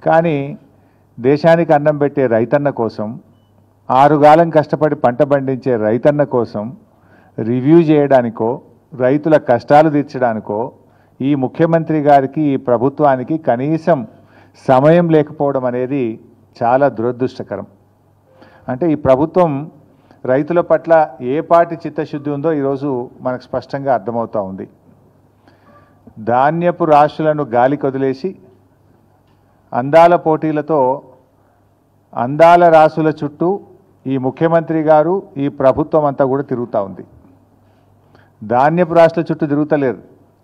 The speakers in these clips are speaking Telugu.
కానీ దేశానికి అన్నం పెట్టే రైతన్న కోసం, ఆరుగాలం కష్టపడి పంట పండించే రైతన్న కోసం రివ్యూ చేయడానికో, రైతుల కష్టాలు తీర్చడానికో ఈ ముఖ్యమంత్రి గారికి, ఈ ప్రభుత్వానికి కనీసం సమయం లేకపోవడం అనేది చాలా దురదృష్టకరం. అంటే ఈ ప్రభుత్వం రైతుల పట్ల ఏ పాటి చిత్తశుద్ధి ఉందో ఈరోజు మనకు స్పష్టంగా అర్థమవుతూ ఉంది. ధాన్యపు రాశులను గాలికి వదిలేసి అందాల పోటీలతో అందాల రాసుల చుట్టూ ఈ ముఖ్యమంత్రి గారు, ఈ ప్రభుత్వం అంతా కూడా తిరుగుతూ ఉంది. ధాన్యపు రాశుల చుట్టూ తిరుగుతలేరు,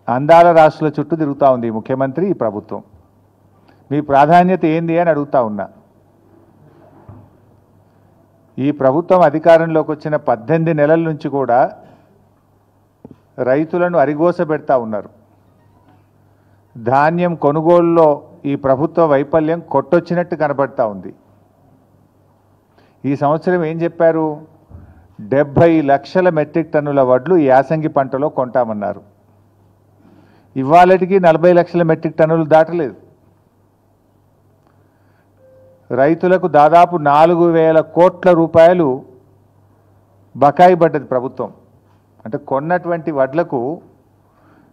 అందాల రాశుల చుట్టూ తిరుగుతూ ఉంది ఈ ముఖ్యమంత్రి, ఈ ప్రభుత్వం. మీ ప్రాధాన్యత ఏంది అని అడుగుతా ఉన్నా. ఈ ప్రభుత్వం అధికారంలోకి వచ్చిన 18 నెలల నుంచి కూడా రైతులను అరిగోస పెడతా ఉన్నారు. ధాన్యం కొనుగోలులో ఈ ప్రభుత్వ వైఫల్యం కొట్టొచ్చినట్టు కనబడతా ఉంది. ఈ సంవత్సరం ఏం చెప్పారు? 70 లక్షల మెట్రిక్ టన్నుల వడ్లు యాసంగి పంటలో కొంటామన్నారు. ఇవాళటికి 40 లక్షల మెట్రిక్ టన్నులు దాటలేదు. రైతులకు దాదాపు 4,000 కోట్ల రూపాయలు బకాయి పడ్డది ప్రభుత్వం. అంటే కొన్నటువంటి వడ్లకు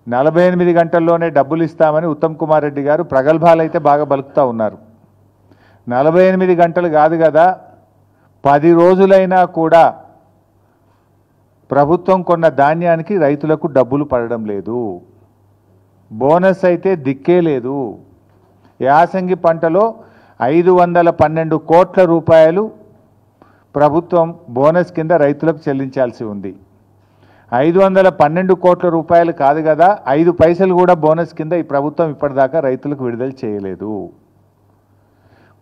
48 గంటల్లోనే డబ్బులు ఇస్తామని ఉత్తమ్ కుమార్ రెడ్డి గారు ప్రగల్భాలు అయితే బాగా బలుకుతూ ఉన్నారు. 48 గంటలు కాదు కదా, 10 రోజులైనా కూడా ప్రభుత్వం కొన్న ధాన్యానికి రైతులకు డబ్బులు పడడం లేదు. బోనస్ అయితే దిక్కే లేదు. యాసంగి పంటలో 512 కోట్ల రూపాయలు ప్రభుత్వం బోనస్ కింద రైతులకు చెల్లించాల్సి ఉంది. 512 కోట్ల రూపాయలు కాదు కదా, 5 పైసలు కూడా బోనస్ కింద ఈ ప్రభుత్వం ఇప్పటిదాకా రైతులకు విడుదల చేయలేదు.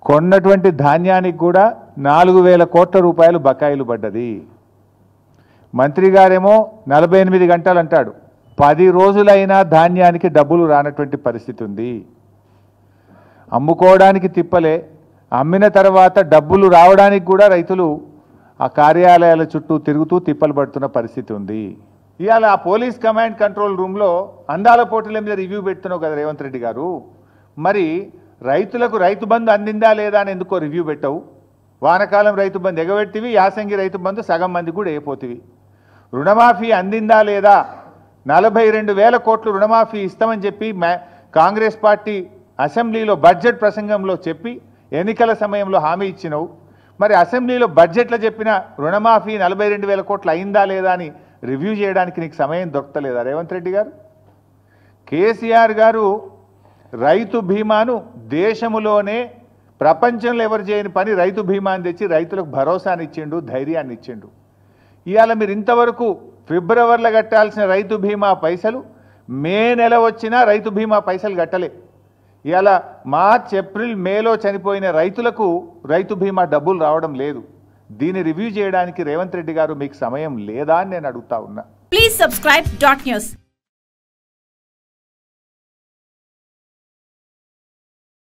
కొన్నటువంటి ధాన్యానికి కూడా 4,000 కోట్ల రూపాయలు బకాయిలు పడ్డది. మంత్రి గారేమో 48 గంటలు అంటాడు, 10 రోజులైనా ధాన్యానికి డబ్బులు రానటువంటి పరిస్థితి ఉంది. అమ్ముకోవడానికి తిప్పలే, అమ్మిన తర్వాత డబ్బులు రావడానికి కూడా రైతులు ఆ కార్యాలయాల చుట్టూ తిరుగుతూ తిప్పలు పడుతున్న పరిస్థితి ఉంది. ఇవాళ ఆ పోలీస్ కమాండ్ కంట్రోల్ రూమ్లో అందాల పోటీల మీద రివ్యూ పెడుతున్నావు కదా రేవంత్ రెడ్డి గారు, మరి రైతులకు రైతు బంధు అందిందా లేదా అని ఎందుకో రివ్యూ పెట్టవు? వానకాలం రైతు బంధు ఎగబెట్టివి, యాసంగి రైతు బంధు సగం మంది కూడా అయిపోతివి. రుణమాఫీ అందిందా లేదా? 42,000 కోట్లు రుణమాఫీ ఇస్తామని చెప్పి కాంగ్రెస్ పార్టీ అసెంబ్లీలో బడ్జెట్ ప్రసంగంలో చెప్పి ఎన్నికల సమయంలో హామీ ఇచ్చినవు. మరి అసెంబ్లీలో బడ్జెట్లో చెప్పిన రుణమాఫీ 42,000 కోట్లు అయిందా లేదా అని రివ్యూ చేయడానికి నీకు సమయం దొరకలేదా రేవంత్ రెడ్డి గారు? కేసీఆర్ గారు రైతు బీమాను దేశములోనే ప్రపంచంలో ఎవరు చేయని పని రైతు బీమాని తెచ్చి రైతులకు భరోసాని ఇచ్చిండు, ధైర్యాన్ని ఇచ్చిండు. ఇవాళ మీరు ఇంతవరకు ఫిబ్రవరిలో కట్టాల్సిన రైతు బీమా పైసలు మే నెల వచ్చినా రైతు బీమా పైసలు కట్టలే. ఇవాళ మార్చ్, ఏప్రిల్, మేలో చనిపోయిన రైతులకు రైతు బీమా డబ్బులు రావడం లేదు. దీన్ని రివ్యూ చేయడానికి రేవంత్ రెడ్డి గారు మీకు సమయం లేదా అని నేను అడుగుతా ఉన్నా. Please subscribe .news.